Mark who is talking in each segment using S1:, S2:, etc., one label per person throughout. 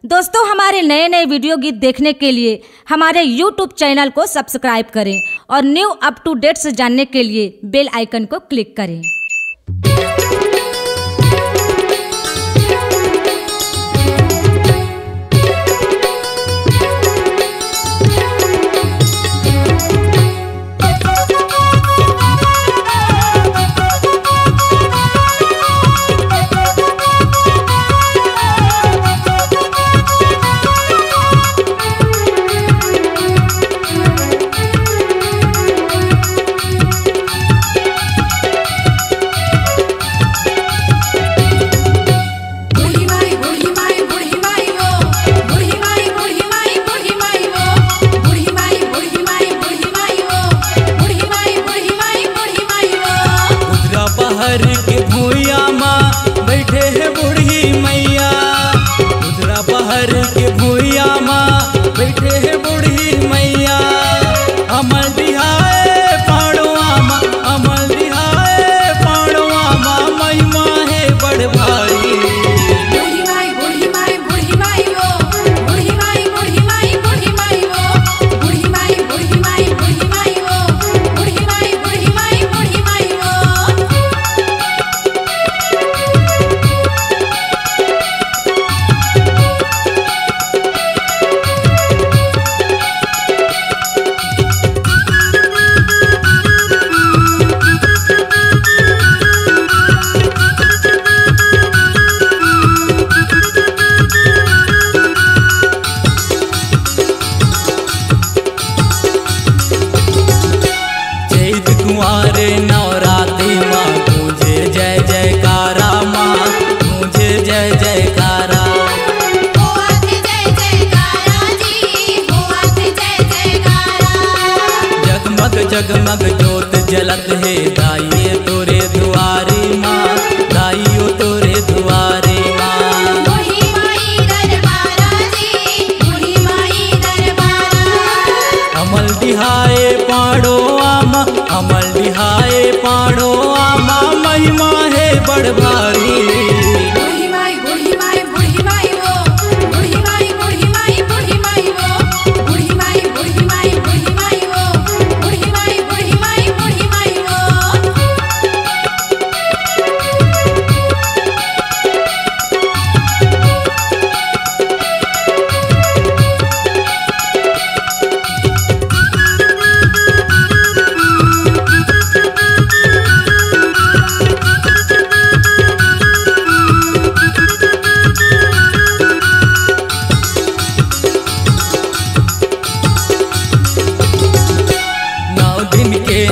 S1: दोस्तों, हमारे नए नए वीडियो गीत देखने के लिए हमारे YouTube चैनल को सब्सक्राइब करें और न्यू अप टू डेट्स जानने के लिए बेल आइकन को क्लिक करें।
S2: के भूया माँ बैठे है बूढ़ी मैया, उधरा बहर के भूया माँ बैठे है बूढ़ी मैया। अमल दिहाए पाड़वा माँ, अमल दिहाए पाड़वा माँ, महिमा है बड़ भारी। कुंवारे नवरात्रि माँ मुझे जय जयकारा, माँ मुझे जय जयकारा। जगमग जगमग ज्योत जलत है, दाइए तोरे दुआरी माँ, दाइयो तोरे दुआरी माँ। अमल दिहाए पाड़ो आमा, अमल दिहाए पाड़ो आमा, महिमा है बड़ भारी।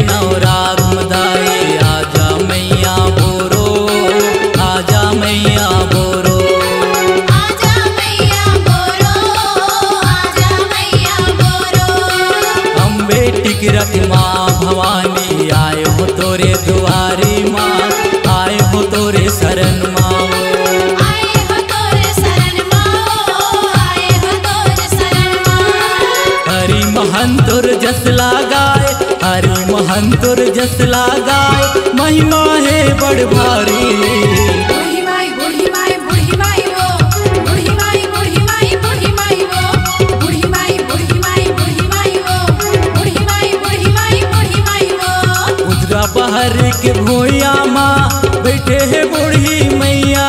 S2: नवराग मदाए आजा मैया बोरो, आजा मैया बोरो,
S3: आजा मैया बोरो, आजा मैया बोरो।
S2: अम्बे टिकरत माँ भवानी आए हो तोरे दुआरी माँ, आए हो तोरे शरण माँ,
S3: आए हो तोरे शरण माँ, आए हो तोरे शरण माँ।
S2: हरि महंतुर जस लगाए, हरि महंतुर जस लगाए, महिमा है बड़ भारी।
S3: बूढ़ी माई बूढ़ी माई बूढ़ी माई वो, बूढ़ी माई बूढ़ी माई बूढ़ी माई वो, बूढ़ी माई बूढ़ी माई बूढ़ी माई वो, बूढ़ी माई बूढ़ी माई बूढ़ी माई वो।
S2: उधरा बहर के भूया माँ बैठे है बूढ़ी मैया,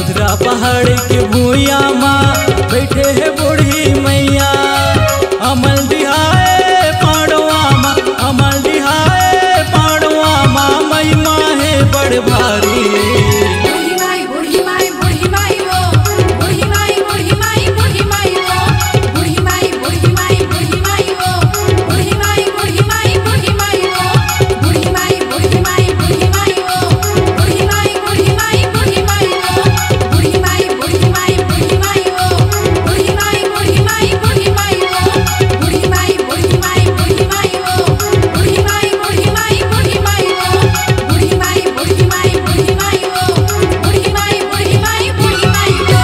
S2: उधरा पहाड़ के भूया माँ बैठे है बूढ़ी मैया। अमल दिहाए पाड़वा माँ, अमल दिहाए पाड़वा माँ, महिमा है बड़ भारी।
S3: बूढ़ी माई बूढ़ी माई बूढ़ी माई वो, बूढ़ी माई बूढ़ी माई बूढ़ी माई वो, बूढ़ी माई बूढ़ी माई बूढ़ी माई वो, बूढ़ी माई बूढ़ी माई बूढ़ी माई वो, बूढ़ी माई बूढ़ी माई बूढ़ी माई वो, बूढ़ी माई बूढ़ी माई बूढ़ी माई वो, बूढ़ी माई बूढ़ी माई बूढ़ी माई वो, बूढ़ी माई बूढ़ी माई बूढ़ी माई वो, बूढ़ी माई बूढ़ी माई बूढ़ी माई वो, बूढ़ी माई बूढ़ी माई बूढ़ी माई वो, बूढ़ी माई बूढ़ी माई बूढ़ी माई वो, बूढ़ी माई बूढ़ी माई बूढ़ी माई वो।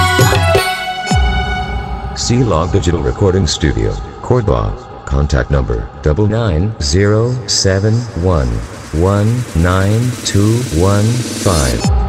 S4: C-Log Digital Recording Studio, Cordoba. Contact number 99071192215.